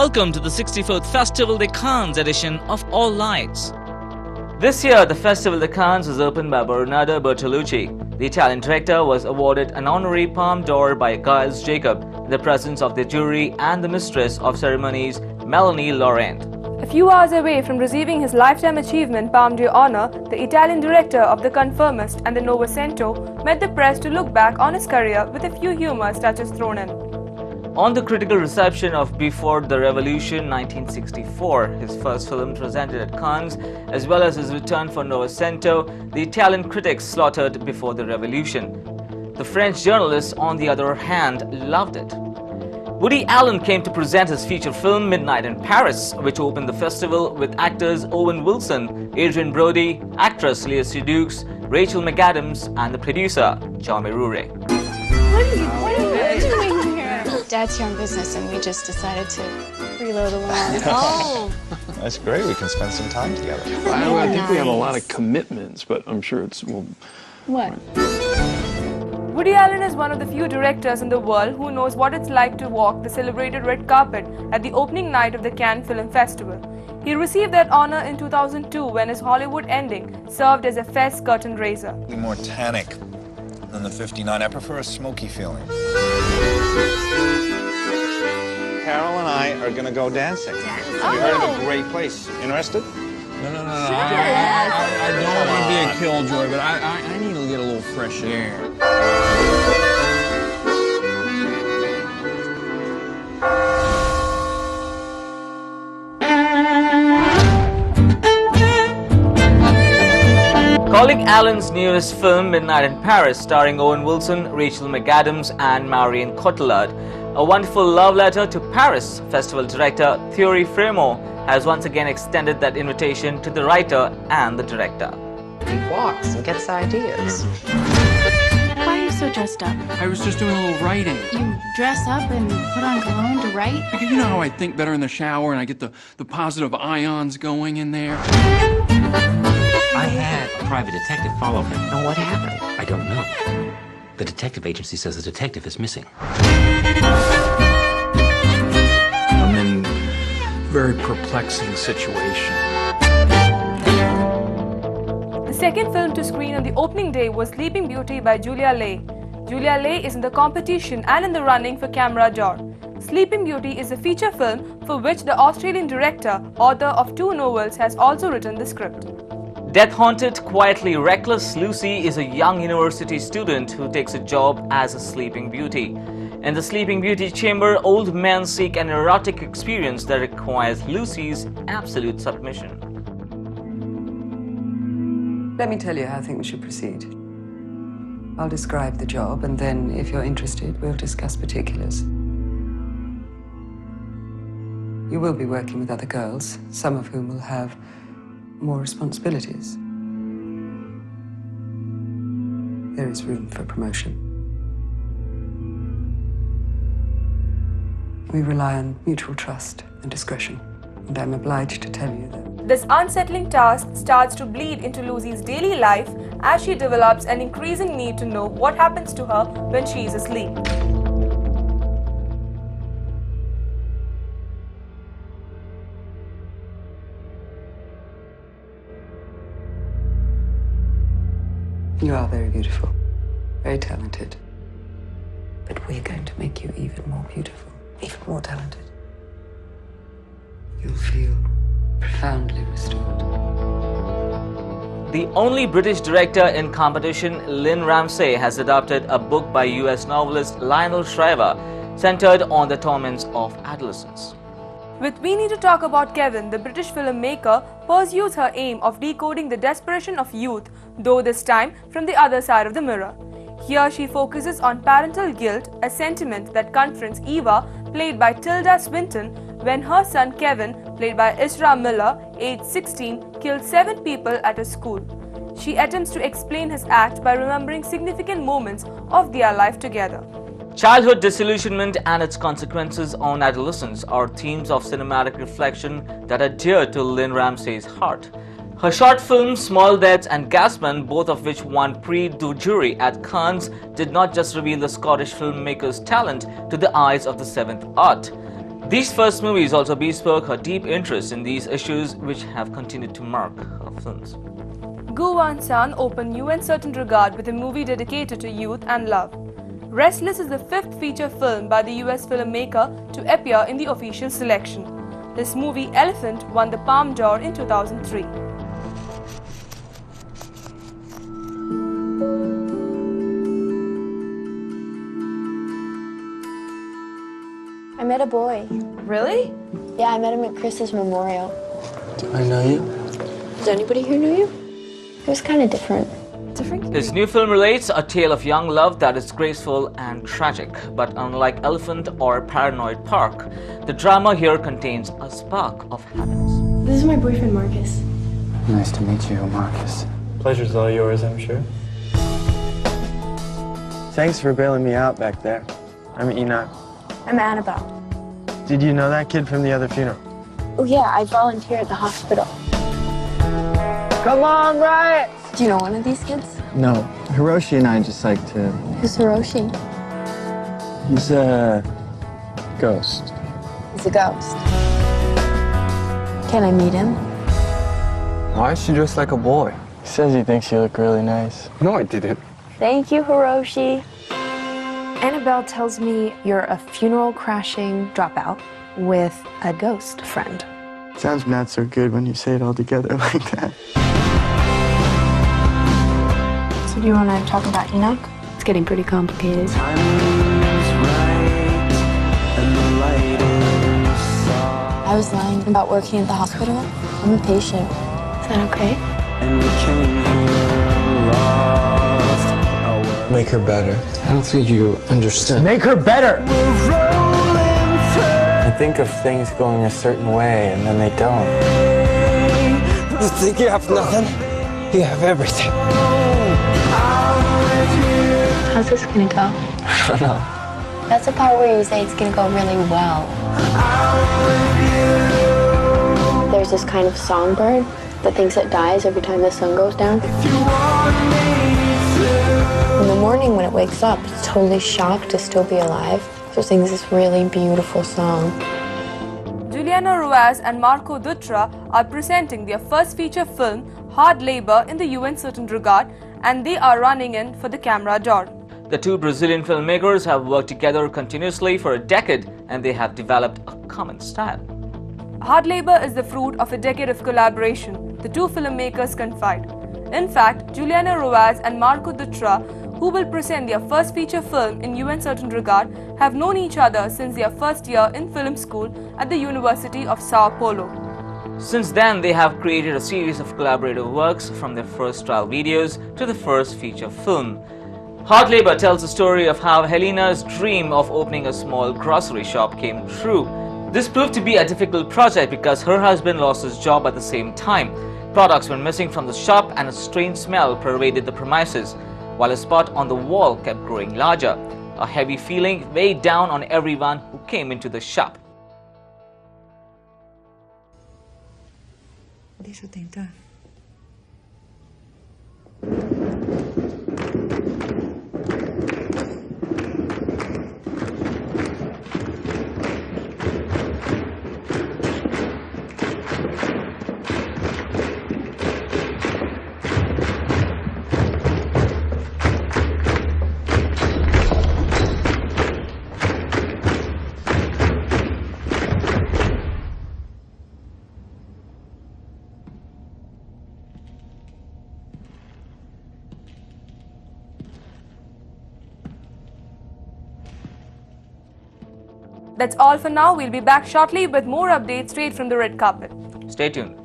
Welcome to the 64th Festival de Cannes edition of All Lights. This year, the Festival de Cannes was opened by Bernardo Bertolucci. The Italian director was awarded an honorary Palme d'Or by Gilles Jacob in the presence of the jury and the Mistress of Ceremonies, Mélanie Laurent. A few hours away from receiving his lifetime achievement Palme d'Or, the Italian director of The Conformist and The Novecento met the press to look back on his career with a few humorous touches thrown in. On the critical reception of Before the Revolution 1964, his first film presented at Cannes, as well as his return for Novecento, the Italian critics slaughtered Before the Revolution. The French journalists, on the other hand, loved it. Woody Allen came to present his feature film Midnight in Paris, which opened the festival with actors Owen Wilson, Adrien Brody, actress Léa Seydoux, Rachel McAdams, and the producer Jaume Roure. What are you doing here? Dad's here on business and we just decided to reload a lawn. Oh! That's great. We can spend some time together. I think we have a lot of commitments, but I'm sure it's... What? Woody Allen is one of the few directors in the world who knows what it's like to walk the celebrated red carpet at the opening night of the Cannes Film Festival. He received that honor in 2002 when his Hollywood ending served as a fez curtain raiser. More tannic than the 59. I prefer a smoky feeling. Carol and I are going to go dancing. We heard of a great place. Interested? No. I don't want to be a killjoy, but I need to get a little fresh air. Calling Allen's newest film Midnight in Paris, starring Owen Wilson, Rachel McAdams and Marion Cotillard, a wonderful love letter to Paris, festival director Thierry Frémaux has once again extended that invitation to the writer and the director. He walks and gets ideas. Why are you so dressed up? I was just doing a little writing. You dress up and put on cologne to write? Because you know how I think better in the shower and I get the positive ions going in there? I had a private detective follow him. And what happened? I don't know. The detective agency says the detective is missing. I'm in a very perplexing situation. The second film to screen on the opening day was Sleeping Beauty by Julia Leigh. Julia Leigh is in the competition and in the running for Caméra d'Or. Sleeping Beauty is a feature film for which the Australian director, author of 2 novels, has also written the script. Death-haunted, quietly reckless Lucy is a young university student who takes a job as a sleeping beauty. In the Sleeping Beauty chamber, old men seek an erotic experience that requires Lucy's absolute submission. Let me tell you how I think we should proceed. I'll describe the job, and then, if you're interested, we'll discuss particulars. You will be working with other girls, some of whom will have more responsibilities. There is room for promotion. We rely on mutual trust and discretion, and I'm obliged to tell you that this unsettling task starts to bleed into Lucy's daily life as she develops an increasing need to know what happens to her when she is asleep. you are very beautiful, very talented. But we're going to make you even more beautiful, even more talented. You'll feel profoundly restored. The only British director in competition, Lynne Ramsay, has adapted a book by US novelist Lionel Shriver centered on the torments of adolescence. With We Need to Talk About Kevin, the British filmmaker pursues her aim of decoding the desperation of youth, though this time from the other side of the mirror. Here she focuses on parental guilt, a sentiment that confronts Eva, played by Tilda Swinton, when her son Kevin, played by Ezra Miller, aged 16, killed 7 people at a school. She attempts to explain his act by remembering significant moments of their life together. Childhood disillusionment and its consequences on adolescence are themes of cinematic reflection that are dear to Lynne Ramsay's heart. Her short films, Small Deaths and Gasman, both of which won Prix du Jury at Cannes, did not just reveal the Scottish filmmaker's talent to the eyes of the seventh art. These first movies also bespoke her deep interest in these issues, which have continued to mark her films. Gu Wan San opened You in Certain Regard with a movie dedicated to youth and love. Restless is the fifth feature film by the US filmmaker to appear in the official selection. This movie, Elephant, won the Palme d'Or in 2003. I met a boy. Really? Yeah, I met him at Chris's memorial. Do I know you? Does anybody here know you? He was kind of different. His new film relates a tale of young love that is graceful and tragic. But unlike Elephant or Paranoid Park, the drama here contains a spark of happiness. This is my boyfriend, Marcus. Nice to meet you, Marcus. Pleasure's all yours, I'm sure. Thanks for bailing me out back there. I'm Enoch. I'm Annabelle. Did you know that kid from the other funeral? Oh yeah, I volunteer at the hospital. Come on, Riot! Do you know one of these kids? No, Hiroshi and I just like to... Who's Hiroshi? He's a ghost. He's a ghost. Can I meet him? Why is she dressed like a boy? He says he thinks you look really nice. No, I didn't. Thank you, Hiroshi. Annabelle tells me you're a funeral crashing dropout with a ghost friend. Sounds not so good when you say it all together like that. So do you want to talk about Enoch? It's getting pretty complicated. I was lying about working at the hospital. I'm a patient. Is that okay? Make her better. I don't think you understand. Make her better! I think of things going a certain way, and then they don't. You think you have nothing? You have everything. How's this gonna go? I don't know. That's the part where you say it's gonna go really well. There's this kind of songbird that thinks it dies every time the sun goes down. In the morning when it wakes up, it's totally shocked to still be alive. So it sings this really beautiful song. Juliana Rojas and Marco Dutra are presenting their first feature film, Hard Labor, in the You in Certain Regard, and they are running in for the Caméra d'Or. The two Brazilian filmmakers have worked together continuously for a decade, and they have developed a common style. Hard Labor is the fruit of a decade of collaboration, the two filmmakers confide. In fact, Juliana Rojas and Marco Dutra, who will present their first feature film in You in Certain Regard, have known each other since their first year in film school at the University of Sao Paulo. Since then, they have created a series of collaborative works from their first trial videos to the first feature film. Hard Labor tells the story of how Helena's dream of opening a small grocery shop came true. This proved to be a difficult project because her husband lost his job at the same time. Products were missing from the shop and a strange smell pervaded the premises, while a spot on the wall kept growing larger. A heavy feeling weighed down on everyone who came into the shop. Deixa eu tentar. That's all for now. We'll be back shortly with more updates straight from the red carpet. Stay tuned.